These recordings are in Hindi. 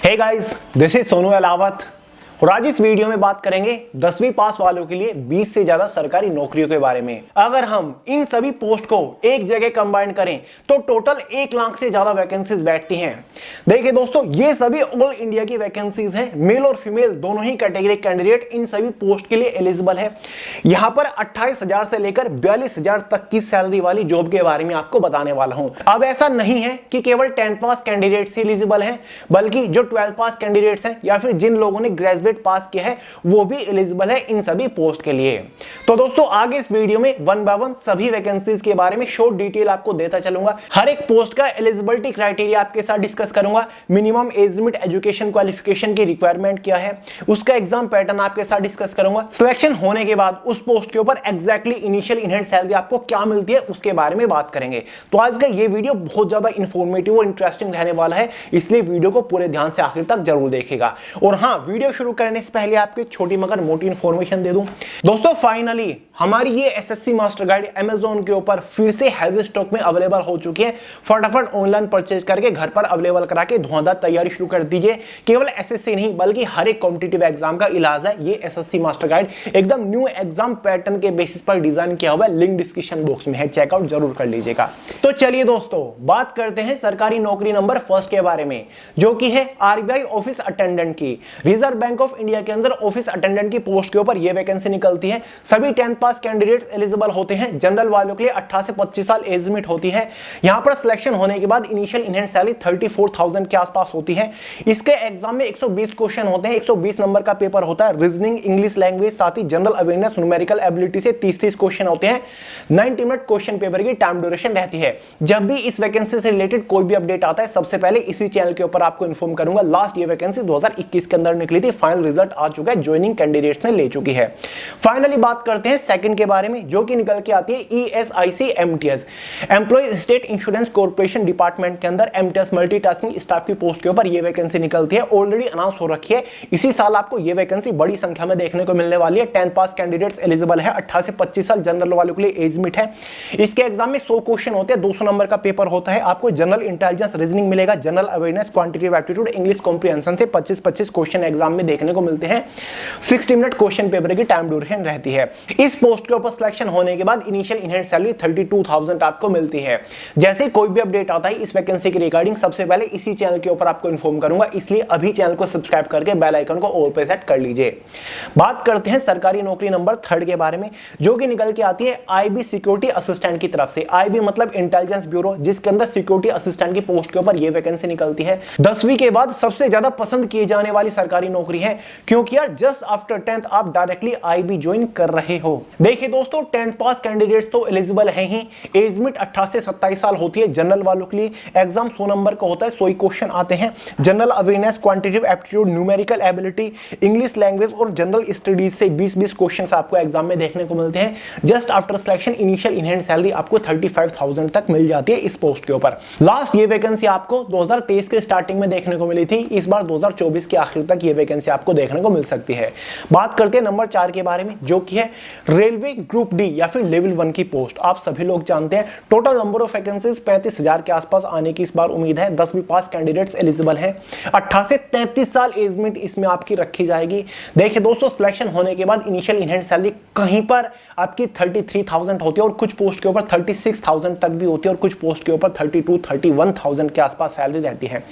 Hey guys, this is Sonu Alawat और आज इस वीडियो में बात करेंगे 10वीं पास वालों के लिए 20 से ज्यादा सरकारी नौकरियों के बारे में। अगर हम इन सभी पोस्ट को एक जगह कंबाइन करें तो टोटल 1 लाख से ज्यादा वैकेंसीज बैठती हैं। देखिए दोस्तों, ये सभी ऑल इंडिया की वैकेंसीज हैं। मेल और फीमेल दोनों ही कैटेगरी कैंडिडेट इन सभी पोस्ट के लिए एलिजिबल है। यहां पर 28,000 से लेकर 42,000 तक की सैलरी वाली जॉब के बारे में आपको बताने वाला हूं। अब ऐसा नहीं है कि केवल 10th पास कैंडिडेट्स एलिजिबल हैं, बल्कि जो 12th पास कैंडिडेट्स हैं या फिर जिन लोगों ने ग्रेजुएट पास किया है वो भी एलिजिबल है इन सभी पोस्ट के लिए। तो दोस्तों, आगे इस वीडियो में वन बाय वन सभी वैकेंसीज के बारे में शॉर्ट डिटेल आपको देता चलूंगा। हर एक पोस्ट का एलिजिबिलिटी क्राइटेरिया आपके साथ डिस्कस करूंगा। Minimum age limit, education qualification की रिक्वायरमेंट क्या है, उसका एग्जाम पैटर्न आपके साथ डिस्कस करूंगा। सिलेक्शन होने के बाद उस पोस्ट के ऊपर exactly initial in hand salary आपको क्या मिलती है उसके बारे में बात करेंगे। तो आज का ये वीडियो बहुत ज्यादा इंफॉर्मेटिव और इंटरेस्टिंग रहने वाला है, इसलिए वीडियो को पूरे ध्यान से आखिर तक जरूर देखेगा। और हाँ, वीडियो शुरू करने से पहले आपको छोटी मगर मोटी इंफॉर्मेशन दे दूं। दोस्तों, फाइनली हमारी ये एसएससी मास्टर गाइड Amazon के ऊपर फिर से हैवी स्टॉक में अवेलेबल हो चुकी है। फटाफट ऑनलाइन परचेज करके घर पर अवेलेबल करा के धुआंधार तैयारी शुरू कर दीजिए। केवल एसएससी नहीं बल्कि हर एक कॉम्पिटिटिव एग्जाम का इलाज है ये एसएससी मास्टर गाइड। एकदम न्यू एग्जाम पैटर्न के बेसिस पर डिजाइन किया हुआ है। लिंक डिस्क्रिप्शन बॉक्स में है, चेकआउट जरूर कर लीजिएगा। तो चलिए दोस्तों, बात करते हैं सरकारी नौकरी नंबर फर्स्ट के बारे में, जो कि है आरबीआई ऑफिस अटेंडेंट की। रिजर्व बैंक ऑफ इंडिया के अंदर ऑफिस अटेंडेंट की पोस्ट के ऊपर यह वैकेंसी निकलती है। सभी 10th पास कैंडिडेट्स एलिजिबल होते हैं। जनरल वालों के लिए 18 से 25 साल एज लिमिट होती है। यहां पर सिलेक्शन होने के बाद इनिशियल इन हैंड सैलरी 34,000 के आसपास होती है। इसके एग्जाम में 120 क्वेश्चन होते हैं। 120 नंबर का पेपर होता है। रीजनिंग, इंग्लिश लैंग्वेज, साथ ही जनरल अवेयरनेस, न्यूमेरिकल एबिलिटी से 30 क्वेश्चन होते हैं। 90 मिनट क्वेश्चन पेपर की टाइम ड्यूरेशन रहती है। जब भी इस वैकेंसी से रिलेटेड कोई भी अपडेट आता है, सबसे पहले इसी चैनल के ऊपर आपको इन्फॉर्म करूंगा। लास्ट ये वैकेंसी 2021 के अंदर निकली थी। फाइनल रिजल्ट आ चुका है, ज्वाइनिंग कैंडिडेट्स ने ले चुकी है। फाइनली बात करते हैं सेकंड के बारे में, जो कि निकल के आती है ESIC MTS, employ state insurance corporation department के अंदर MTS मल्टीटास्किंग स्टाफ की पोस्ट के ऊपर यह वैकेंसी निकलती है। ऑलरेडी अनाउंस हो रखी है। इसी साल आपको यह वैकेंसी बड़ी संख्या में देखने को मिलने वाली है। 10th पास कैंडिडेट्स एलिजिबल है। 18 से 25 साल जनरल वालों के लिए एज लिमिट है। इसके एग्जाम में 100 क्वेश्चन होते हैं। 200 नंबर का पेपर होता है। आपको जनरल इंटेलिजेंस, रीजनिंग मिलेगा, general awareness, quantitative aptitude, English comprehension से 25-25 क्वेश्चन एग्जाम में देखने को मिलते हैं। 60 मिनट क्वेश्चन पेपर की टाइम ड्यूरेशन रहती है। इस पोस्ट के ऊपर सिलेक्शन होने के बाद इनिशियल इन हैंड सैलरी 32,000 आपको मिलती है। जैसे कोई भी अपडेट आता है इस वैकेंसी के रिगार्डिंग, सबसे पहले इसी चैनल के ऊपर आपको इन्फॉर्म करूंगा, इसलिए अभी चैनल को सब्सक्राइब करके बेल आइकन को ऑल पे सेट कर लीजिए। बात करते हैं सरकारी नौकरी नंबर थर्ड के बारे में, जो कि निकल के आती है IB सिक्योरिटी असिस्टेंट की तरफ से। IB मतलब इंटेलिजेंस ब्यूरो, जिसके अंदर सिक्योरिटी असिस्टेंट की पोस्ट के ऊपर यह वैकेंसी निकलती है। 10वीं के बाद सबसे ज्यादा पसंद किए जाने वाली सरकारी नौकरी है, क्योंकि यार जस्ट आफ्टर 10th आप डायरेक्टली IB ज्वाइन कर रहे हो। देखिए दोस्तों, 10th पास कैंडिडेट्स तो एलिजिबल है ही। एज लिमिट 18 से 27 साल होती है जनरल वालों के लिए। एग्जाम 100 नंबर का होता है। 100 क्वेश्चन आते हैं। General awareness, quantitative aptitude, numerical ability, English language और जनरल स्टडीज से 20-20 क्वेश्चंस आपको एग्जाम में देखने को मिलते हैं। Just after selection initial in hand salary आपको 35,000 तक मिल जाती है इस पोस्ट के ऊपर। लास्ट ये वैकेंसी आपको 2023 के स्टार्टिंग में देखने को मिली थी। इस बार 2024 के आखिर तक ये वैकेंसी आपको देखने को मिल सकती है। बात करते हैं नंबर 4 के बारे में, जो कि है रेलवे ग्रुप डी या फिर लेवल 1 की पोस्ट। आप सभी लोग जानते हैं टोटल नंबर ऑफ वैकेंसीज 35,000 के आसपास आने की इस बार उम्मीद है। 10वीं पास कैंडिडेट्स एलिजिबल हैं। 18 से 33 साल एज लिमिट इसमें आपकी रखी जाएगी। देखिए दोस्तों, सिलेक्शन होने के बाद इनिशियल इन हैंड सैलरी कहीं पर आपकी 33,000 होती है और कुछ पोस्ट के ऊपर 36,000 तक भी होती है और कुछ पोस्ट के ऊपर 32-31,000 के आसपास सैलरी रहती है।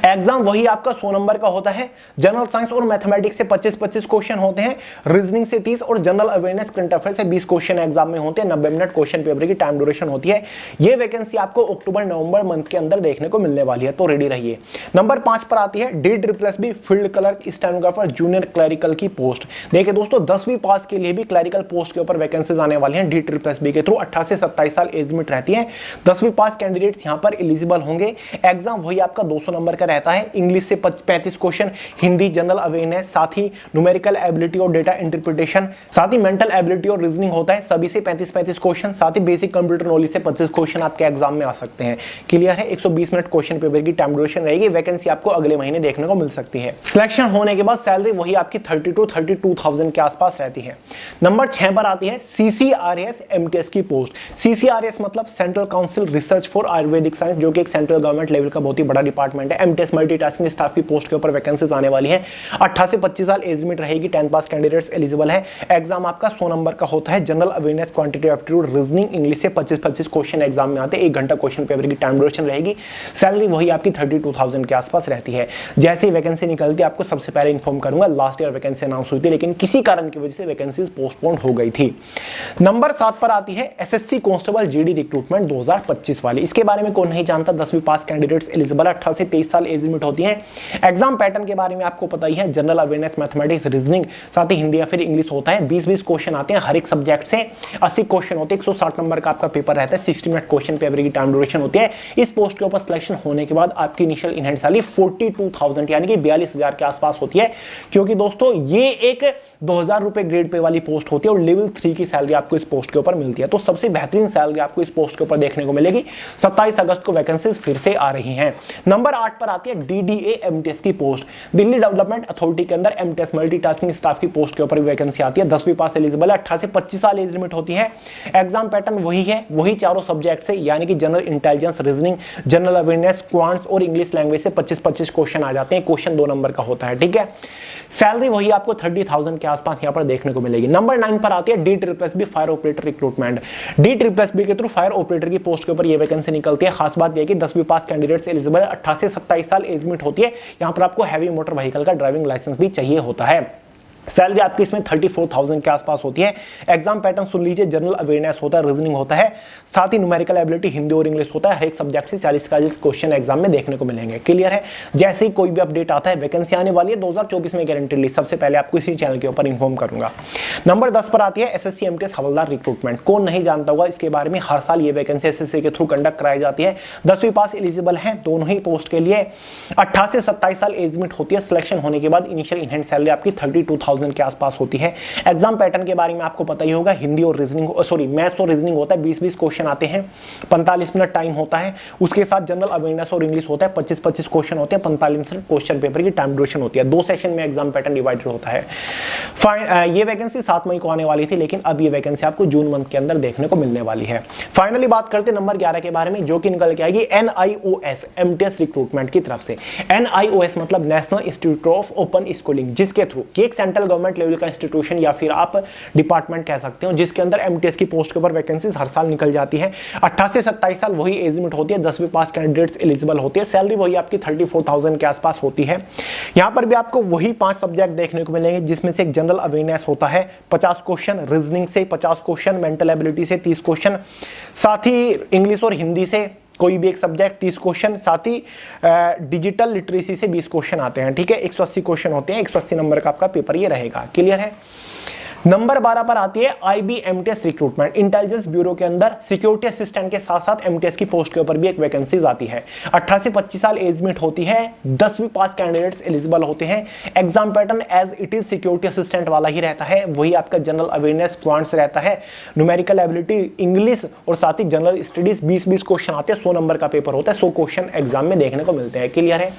एग्जाम वही आपका 100 नंबर का होता है। जनरल साइंस और मैथमेटिक्स से 25-25 क्वेश्चन होते हैं। रीजनिंग से 30 और जनरल अवेयरनेस, करंट अफेयर से 20 क्वेश्चन एग्जाम में होते हैं। 90 मिनट क्वेश्चन पेपर की टाइम ड्यूरेशन होती है। यह वैकेंसी आपको अक्टूबर-नवंबर मंथ के अंदर देखने को मिलने वाली है, तो रेडी रहिए। नंबर 5 पर आती है DSSB field clerk stenographer junior clerical की पोस्ट। देखिए दोस्तों, 10वीं पास के लिए भी क्लरिकल पोस्ट के ऊपर वैकेंसीज आने वाली हैं DSSB के थ्रू। 18 से 27 साल एज लिमिट रहती है। 10वीं पास कैंडिडेट्स यहां पर एलिजिबल होंगे। एग्जाम वही आपका 200 नंबर का रहता है। इंग्लिश से 35 क्वेश्चन, हिंदी, जनरल अवेयरनेस, साथ ही न्यूमेरिकल एबिलिटी और डेटा इंटरप्रिटेशन, साथ ही मेंटल एबिलिटी एबिलिटी और रीजनिंग होता है, सभी से 35-35 क्वेश्चन, साथ ही बेसिक कंप्यूटर नॉलेज से 25 क्वेश्चन आपके एग्जाम में आ सकते हैं। क्लियर है? 120 मिनट क्वेश्चन पेपर की टाइम ड्यूरेशन रहेगी। वैकेंसी आपको अगले महीने देखने को मिल सकती है। सिलेक्शन होने के बाद सैलरी वही आपकी 32,000 के आसपास रहती है। नंबर 6 पर आती है CCRS MTS की पोस्ट। CCRS मतलब central council research for Ayurvedic science, जो कि एक सेंट्रल गवर्नमेंट लेवल का बहुत ही बड़ा डिपार्टमेंट है। MTS मल्टीटास्किंग स्टाफ की पोस्ट के ऊपर वैकेंसीज आने वाली है। 18 से 25 साल एज लिमिट रहेगी। 10 पास कैंडिडेट्स एलिजिबल है। एग्जाम आपका 100 नंबर का होता है। General awareness, quantity aptitude, reasoning, English से 25-25 क्वेश्चन एग्जाम में आते हैं। 1 घंटा क्वेश्चन पेपर की टाइम ड्यूरेशन रहेगी। सैलरी वही आपकी 32,000 के आसपास रहती है। जैसे ही वैकेंसी निकलती है आपको सबसे पहले इन्फॉर्म करूंगा। लास्ट ईयर वैकेंसी अनाउंस हुई थी, लेकिन किसी कारण की वजह से वैकेंसीज पोस्टपोन हो गई थी। नंबर 7 पर आती है SSC कांस्टेबल GD रिक्रूटमेंट 2025 वाली। इसके बारे में कौन नहीं जानता। 10वीं पास कैंडिडेट्स एलिजिबल, 18 से 23 साल एज लिमिट होती है। एग्जाम पैटर्न के बारे में आपको पता ही है। जनरल अवेयरनेस, मैथमेटिक्स, रीजनिंग, साथ ही हिंदी या फिर इंग्लिश होता है। 20-20 क्वेश्चन आते हैं हर एक सब्जेक्ट से। 80 क्वेश्चन होते हैं। 160 नंबर का आपका पेपर रहता है। 60 मिनट क्वेश्चन पेपर की टाइम ड्यूरेशन होती है। इस पोस्ट के ऊपर सिलेक्शन होने के बाद आपकी इनिशियल इन हैंड सैलरी 42,000 यानी कि 42,000 के आसपास होती है। क्योंकि दोस्तों ये एक 2,000 रुपए ग्रेड पे वाली पोस्ट होती है और लेवल 3 की सैलरी आपको इस पोस्ट के ऊपर मिलती है। तो सबसे बेहतरीन सैलरी आपको इस पोस्ट के ऊपर देखने को मिलेगी। 27 अगस्त को वैकेंसीज फिर से आ रही हैं। नंबर 8 पर आती है DDA MTS की पोस्ट। दिल्ली डेवलपमेंट अथॉरिटी के अंदर MTS मल्टीटास्किंग स्टाफ की पोस्ट के ऊपर वैकेंसी आती है। 10वीं पास एलिजिबल है। 18 से 25 साल एज लिमिट होती है। एग्जाम पैटर्न वही है, वही चारों सब्जेक्ट से, यानी कि general intelligence, reasoning, general awareness, quants और इंग्लिश लैंग्वेज से 25-25 क्वेश्चन आ जाते हैं। क्वेश्चन 2 नंबर का होता है। ठीक है, सैलरी वही आपको 30,000 के आसपास यहां पर देखने को मिलेगी। नंबर 9 पर आती है DSSB fire operator recruitment. DSSB के थ्रू फायर ऑपरेटर की पोस्ट के ऊपर यह वैकेंसी निकलती है। खास बात यह कि 10वीं पास कैंडिडेट्स एलिजिबल है। 18 से 27 साल एज लिमिट होती है। यहां पर आपको हैवी मोटर व्हीकल का ड्राइविंग लाइसेंस भी चाहिए होता है। सैलरी आपकी इसमें 34,000 के आसपास होती है। एग्जाम पैटर्न सुन लीजिए। जनरल अवेयरनेस होता है, रीजनिंग होता है, साथ ही न्यूमेरिकल एबिलिटी, हिंदी और इंग्लिश होता है। हर एक सब्जेक्ट से 40 क्वेश्चन एग्जाम में देखने को मिलेंगे। क्लियर है? जैसे ही कोई भी अपडेट आता है, वैकेंसी आने वाली है 2024 में गारंटीडली, सबसे पहले आपको इसी चैनल के ऊपर इन्फॉर्म करूंगा। नंबर 10 पर आती है SSC MTS हवलदार रिक्रूटमेंट। कौन नहीं जानता होगा इसके बारे में। हर साल ये वैकेंसी SSC के थ्रू कंडक्ट कराई जाती है। 10वीं पास एलिजिबल है दोनों ही पोस्ट के लिए। 18 से 27 साल एज लिमिट होती है। सिलेक्शन होने के बाद इनिशियल इन हैंड सैलरी आपकी 32,000 के आसपास होती है। एग्जाम पैटर्न के बारे में आपको पता ही होगा। हिंदी और रीजनिंग, सॉरी मैथ्स और रीजनिंग होता है। 20-20 क्वेश्चन आते हैं। 45 मिनट टाइम होता है। उसके साथ जनरल अवेयरनेस और इंग्लिश होता है। 25-25 क्वेश्चन होते हैं। 45 मिनट क्वेश्चन पेपर की टाइम ड्यूरेशन होती है। 2 सेशन में एग्जाम पैटर्न डिवाइडेड होता है। ये वैकेंसी 7 मई को आने वाली थी, लेकिन अब ये वैकेंसी आपको जून मंथ के अंदर देखने को मिलने वाली है। फाइनली बात करते हैं नंबर 11 के बारे में, जो कि निकल के आएगी NIOS MTS रिक्रूटमेंट की तरफ से। NIOS मतलब national institute of open schooling, जिसके थ्रू एक सेंट्रल गवर्नमेंट लेवल का इंस्टीट्यूशन या फिर आप डिपार्टमेंट कह सकते हो, जिसके अंदर MTS की पोस्ट के ऊपर वैकेंसीज हर साल निकल जाती है। 18 से 27 साल वही एज लिमिट होती है। 10वीं पास कैंडिडेट्स एलिजिबल होते हैं। सैलरी वही आपकी 34,000 के आसपास होती है। यहां पर भी आपको वही 5 सब्जेक्ट देखने को मिलेंगे, जिसमें से एक जनरल अवेयरनेस होता है 50 क्वेश्चन, रीजनिंग से 50 क्वेश्चन, मेंटल एबिलिटी से 30 क्वेश्चन, साथ ही इंग्लिश और हिंदी से कोई भी एक सब्जेक्ट 30 क्वेश्चन, साथ ही डिजिटल लिटरेसी से 20 क्वेश्चन आते हैं। ठीक है, 180 क्वेश्चन होते हैं। 180 नंबर का आपका पेपर ये रहेगा। क्लियर है? नंबर 12 पर आती है IB MTS recruitment. Intelligence bureau के अंदर सिक्योरिटी असिस्टेंट के साथ साथ MTS की पोस्ट के ऊपर भी एक वैकेंसीज आती है। 18 से 25 साल एज लिमिट होती है। 10वीं पास कैंडिडेट्स एलिजिबल होते हैं। Exam pattern as it is security assistant वाला ही रहता है। वही आपका जनरल अवेयरनेस, क्वांट्स रहता है, न्यूमेरिकल एबिलिटी, इंग्लिश और साथ ही जनरल स्टडीज। 20-20 क्वेश्चन आते हैं। 100 नंबर का पेपर होता है। 100 क्वेश्चन एग्जाम में देखने को मिलते हैं। क्लियर है?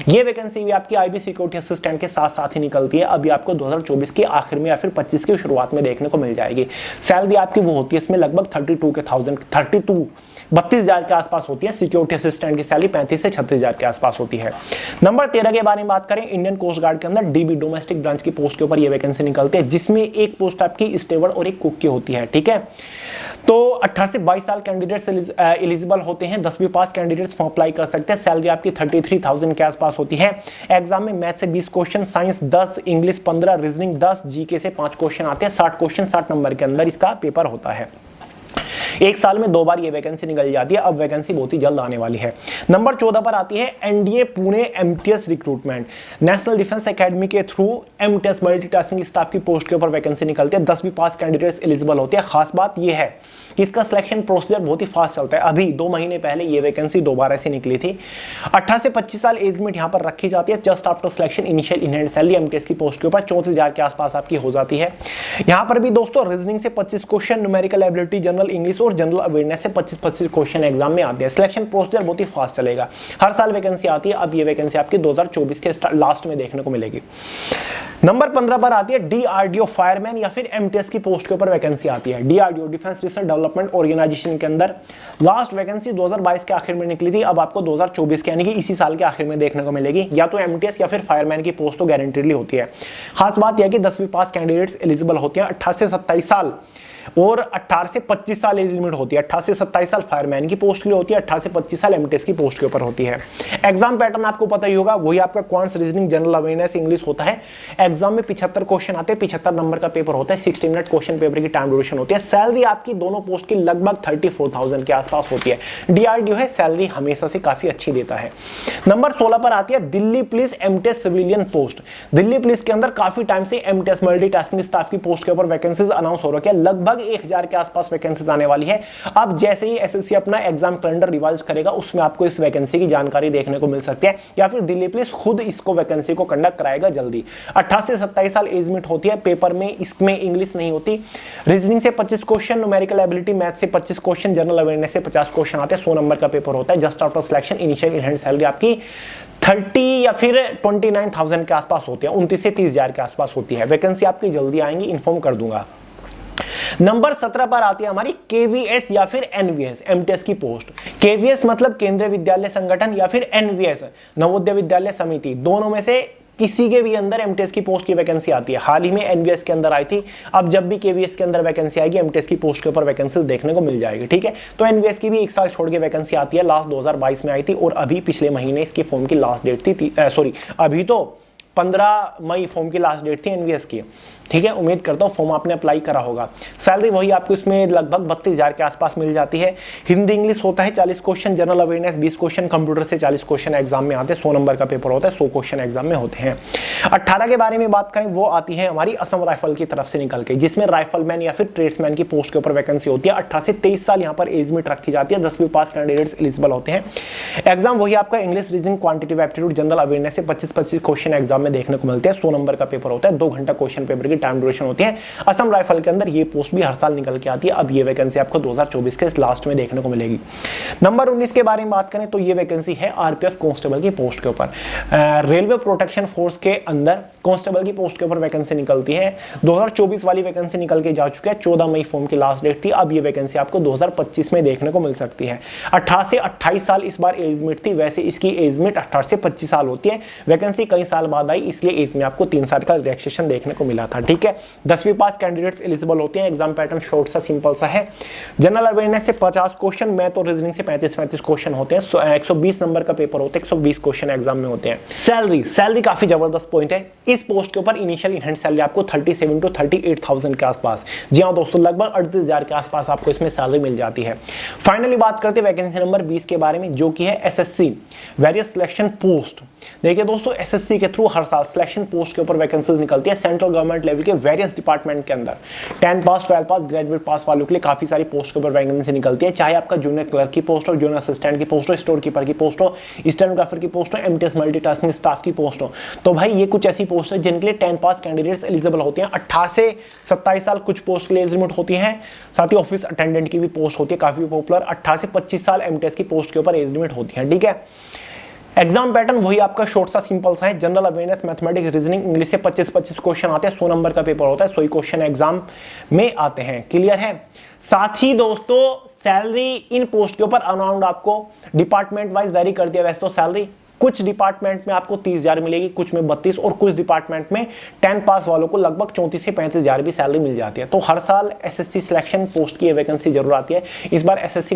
ये वैकेंसी भी आपकी IB सिक्योरिटी असिस्टेंट के साथ साथ ही निकलती है। अभी आपको 2024 के आखिर में या फिर 25 की शुरुआत में देखने को मिल जाएगी। सैलरी आपकी वो होती है इसमें लगभग 32,000 के आसपास होती है। सिक्योरिटी असिस्टेंट की सैलरी 35 से 36,000 के आसपास होती है। नंबर 13 के बारे में बात करें, इंडियन कोस्ट गार्ड के अंदर DB डोमेस्टिक ब्रांच की पोस्ट के ऊपर ये वैकेंसी निकलती है, जिसमें एक पोस्ट आपकी स्टेवर्ड और एक कुक की होती है। ठीक है, तो 18 से 22 साल कैंडिडेट्स एलिजिबल होते हैं। 10वीं पास कैंडिडेट्स फॉर्म अप्लाई कर सकते हैं। सैलरी आपकी 33,000 के आसपास होती है। एग्जाम में मैथ से 20 question, science 10, English 15, reasoning 10, GK से 5 क्वेश्चन आते हैं। 60 क्वेश्चन 60 नंबर के अंदर इसका पेपर होता है। एक साल में 2 बार ये वैकेंसी निकल जाती है। अब वैकेंसी बहुत ही जल्द आने वाली है। नंबर 14 पर आती है NDA Pune MTS recruitment. National defence academy के थ्रू एमटीएस मल्टीटास्किंग स्टाफ की पोस्ट के ऊपर वैकेंसी निकलती है। 10वीं पास कैंडिडेट्स एलिजिबल होते हैं। खास बात यह है कि इसका सिलेक्शन प्रोसीजर बहुत ही फास्ट चलता है। अभी 2 महीने पहले ये वैकेंसी दोबारा से निकली थी। 18 से 25 साल एज लिमिट यहां पर रखी जाती है। Just after selection initial in hand salary MTS की पोस्ट के ऊपर 34,000 के आसपास आपकी हो जाती है। यहां पर भी दोस्तों रीजनिंग से 25 question, numerical ability, general English और जनरल अवेयरनेस से 25 क्वेश्चन एग्जाम में आते हैं। सिलेक्शन प्रोसीजर बहुत ही फास्ट चलेगा। हर साल वैकेंसी आती है। अब ये वैकेंसी आपकी 2024 के लास्ट में देखने को मिलेगी। नंबर 15 पर आती है डीआरडीओ फायरमैन या फिर एमटीएस की पोस्ट के ऊपर वैकेंसी आती है। DRDO Defence Research Development Organisation के अंदर लास्ट वैकेंसी 2022 के आखिर में निकली थी। अब आपको 2024 के यानी कि इसी साल के आखिर में देखने को मिलेगी। या तो एमटीएस या फिर फायरमैन की पोस्ट तो गारंटीडली होती है। खास बात यह है कि 10वीं पास कैंडिडेट्स एलिजिबल होते हैं। 18 से 27 साल और 18 से 25 साल एज लिमिट होती है। 18 से 27 साल फायरमैन की पोस्ट के लिए होती है। 18 से 25 साल एमटीएस की पोस्ट के ऊपर होती है। एग्जाम पैटर्न आपको पता ही होगा, वही आपका quants, reasoning, general awareness, English होता है। एग्जाम में 75 क्वेश्चन आते हैं। 75 नंबर का पेपर होता है। 60 मिनट क्वेश्चन पेपर की टाइम ड्यूरेशन होती है। सैलरी आपकी दोनों पोस्ट की लगभग 34,000 के आसपास होती है। डीआरडीओ है, सैलरी हमेशा से काफी अच्छी देता है। नंबर 16 पर आती है Delhi police MTS civilian post. Delhi police के अंदर काफी टाइम से एमटीएस मल्टीटास्किंग स्टाफ की पोस्ट के ऊपर वैकेंसीज अनाउंस हो रही है। लगभग 1000 के आसपास वैकेंसीज आने वाली है। अब जैसे ही एसएससी अपना एग्जाम कैलेंडर रिवाइज करेगा उसमें आपको इस वैकेंसी की जानकारी देखने को मिल सकती है, या फिर दिल्ली पुलिस खुद इसको वैकेंसी को कंडक्ट कराएगा जल्दी। 18 से 27 साल एज लिमिट होती है। पेपर में इसमें इंग्लिश नहीं होती। रीजनिंग से 25 क्वेश्चन, न्यूमेरिकल एबिलिटी, मैथ से 25 क्वेश्चन, जनरल अवेयरनेस से 50 क्वेश्चन आते हैं। 100 नंबर का पेपर होता है। Just after selection initial in hand salary आपकी 30 या फिर 29,000 के आसपास होती है। 29 से 30,000 के आसपास होती है। वैकेंसी आपकी जल्दी आएंगी, इन्फॉर्म कर दूंगा। नंबर 17 पर आती है हमारी केवीएस या फिर एनवीएस एमटीएस की पोस्ट। केवीएस मतलब केंद्रीय विद्यालय संगठन, या फिर एनवीएस नवोदय विद्यालय समिति। दोनों में से किसी के भी अंदर एमटीएस की पोस्ट की वैकेंसी आती है। हाल ही में एनवीएस के अंदर आई थी। अब जब भी केवीएस के अंदर वैकेंसी आएगी एमटीएस की पोस्ट के ऊपर वैकेंसी देखने को मिल जाएगी। ठीक है, तो एनवीएस की भी 1 साल छोड़ के वैकेंसी आती है। लास्ट 2022 में आई थी और अभी पिछले महीने इसकी फॉर्म की लास्ट डेट थी। अभी तो 15 मई फॉर्म की लास्ट डेट थी एनवीएस की। ठीक है, उम्मीद करता हूँ फॉर्म आपने अप्लाई करा होगा। सैलरी वही आपको इसमें लगभग 32,000 के आसपास मिल जाती है। हिंदी इंग्लिश होता है 40 question, general awareness 20 question, computer से 40 क्वेश्चन एग्जाम में आते हैं। 100 नंबर का पेपर होता है। 100 क्वेश्चन एग्जाम में होते हैं। 18 के बारे में बात करें, वो आती है हमारी असम राइफल की तरफ से निकल के, जिसमें राइफलमैन या फिर ट्रेड्समैन की पोस्ट के ऊपर वैकेंसी होती है। 18 से 23 साल यहाँ पर एज लिमिट रखी जाती है। 10वीं पास कैंडिडेट्स एलिजिबल होते हैं। एग्जाम वही आपका English, reasoning, quantitative aptitude, general awareness से 25 क्वेश्चन एग्जाम में देखने को मिलते हैं। 100 नंबर का पेपर होता है। 2 घंटा क्वेश्चन पेपर की टाइम ड्यूरेशन होती है। असम राइफल के अंदर ये पोस्ट भी हर साल निकल के आती है। अब ये वैकेंसी आपको 2024 के लास्ट में देखने को मिलेगी। नंबर 19 के बारे में बात करें तो ये वैकेंसी है आरपीएफ कांस्टेबल की पोस्ट के ऊपर। रेलवे प्रोटेक्शन फोर्स के अंदर कांस्टेबल की पोस्ट के ऊपर वैकेंसी निकलती है। 2024 वाली वैकेंसी निकल के जा चुकी है। 14 मई फॉर्म की लास्ट डेट थी। अब ये वैकेंसी आपको 2025 में देखने को मिल सकती है। 18 से 28 साल इस बार एज लिमिट थी। वैसे इसकी एज लिमिट 18 से 25 साल होती है। वैकेंसी कई साल बाद आई, इसलिए एज में आपको 3 साल का रिलैक्सेशन देखने को मिला था। ठीक है, 10वीं पास कैंडिडेट्स एलिजिबल होते हैं। एग्जाम पैटर्न शॉर्ट सा सिंपल सा है। जनरल अवेयरनेस से 50 क्वेश्चन, मैथ और रीजनिंग से 35 क्वेश्चन होते हैं। 120 नंबर का पेपर होता है। 120 क्वेश्चन एग्जाम में होते हैं। सैलरी काफी जबरदस्त पॉइंट है। इस पोस्ट के ऊपर इनिशियल इन हैंड सैलरी आपको 37 to 38,000 के आसपास, जी हाँ दोस्तों, लगभग 38,000 के आसपास आपको इसमें सैलरी मिल जाती है। फाइनली बात करते हैं वैकेंसी नंबर 20 के बारे में, जो कि है एसएससी वेरियस सिलेक्शन पोस्ट। देखिए दोस्तों, एसएससी के थ्रू हर साल सिलेक्शन पोस्ट के ऊपर वैकेंसीज निकलती है। सेंट्रल गवर्नमेंट लेवल के वेरियस डिपार्टमेंट के अंदर 10 पास, 12 पास, ग्रेजुएट पास वालों के लिए काफी सारी पोस्ट के ऊपर वैकेंसी निकलती है। चाहे आपका जूनियर क्लर्क की पोस्ट हो, जूनियर असिस्टेंट की पोस्ट हो, स्टोर कीपर की पोस्ट हो, स्टेनोग्राफर की पोस्ट हो, एमटीएस मल्टीटास्किंग स्टाफ की पोस्ट हो, तो भाई ये कुछ ऐसी पोस्ट है जिनके लिए 10 पास कैंडिडेट्स एलिजिबल होते हैं। 18 से 27 साल कुछ पोस्ट के लिए एज लिमिट होती है। साथ ही ऑफिस अटेंडेंट की भी पोस्ट होती है, काफी पॉपुलर। 18 से 25 साल एमटीएस की पोस्ट के ऊपर एज लिमिट होती है। ठीक है, एग्जाम पैटर्न वही आपका शॉर्ट सा सिंपल सा है। General awareness, mathematics, reasoning, English से 25 क्वेश्चन आते हैं। 100 नंबर का पेपर होता है। 100 क्वेश्चन एग्जाम में आते हैं। क्लियर है। साथ ही दोस्तों, सैलरी इन पोस्ट के ऊपर अराउंड आपको डिपार्टमेंट वाइज वेरी करती है। वैसे तो सैलरी कुछ डिपार्टमेंट में आपको 30,000 मिलेगी, कुछ में 32, और कुछ डिपार्टमेंट में 10 पास वालों को लगभग 34 से 35,000 भी सैलरी मिल जाती है। तो हर साल एसएससी सिलेक्शन पोस्ट की वैकेंसी जरूर आती है। इस बार SSC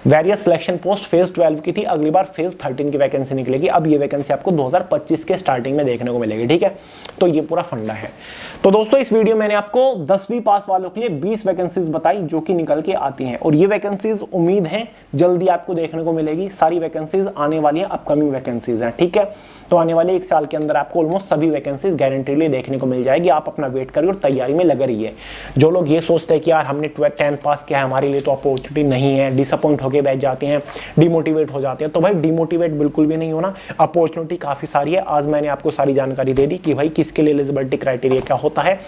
various selection post phase 12 की थी, अगली बार फेज 13 की वैकेंसी निकलेगी। अब ये वैकेंसी आपको 2025 के स्टार्टिंग में देखने को मिलेगी, ठीक है। तो ये पूरा फंडा है। तो दोस्तों इस वीडियो मैंने आपको 10वीं पास वालों के लिए 20 वैकेंसीज बताई जो कि निकल के आती हैं, और ये वैकेंसीज उम्मीद है जल्दी आपको देखने को मिलेगी। सारी वैकेंसीज आने वाली है, अपकमिंग वैकेंसीज हैं, ठीक है। तो आने वाले 1 साल के अंदर आपको ऑलमोस्ट सभी वैकेंसीज गारंटीडली देखने को मिल जाएगी। आप अपना वेट करिए और तैयारी में लगे रहिए। जो लोग ये सोचते हैं कि यार हमने 10th पास किया है, हमारे लिए तो अपॉर्चुनिटी नहीं है, डिसअपॉइंट होकर बैठ जाते हैं, डिमोटिवेट हो जाते हैं, तो भाई डिमोटिवेट बिल्कुल भी नहीं होना। अपॉर्चुनिटी काफी सारी है। आज मैंने आपको सारी जानकारी दे दी कि भाई किसके लिए एलिजिबिलिटी क्राइटेरिया क्या होता है,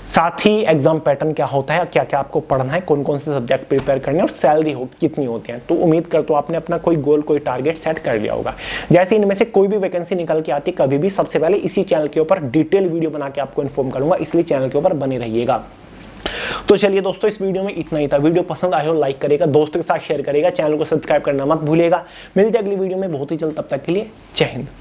साथ ही एग्जाम पैटर्न क्या होता है, क्या क्या आपको पढ़ना है, कौन कौन से सब्जेक्ट प्रिपेयर करने, और सैलरी कितनी होती है। तो उम्मीद करता हूं आपने अपना कोई गोल, कोई टारगेट सेट कर लिया होगा। जैसे इनमें से कोई भी वैकेंसी निकल के आती कभी भी, सबसे पहले इसी चैनल के ऊपर डिटेल वीडियो बना के आपको इन्फॉर्म करूंगा, इसलिए चैनल के ऊपर बने रहिएगा। तो चलिए दोस्तों इस वीडियो में इतना ही था। वीडियो पसंद आए हो लाइक करेगा, दोस्तों के साथ शेयर करेगा, चैनल को सब्सक्राइब करना मत भूलिएगा। मिलते हैं अगली वीडियो में बहुत ही जल्द, तब तक के लिए जय हिंद।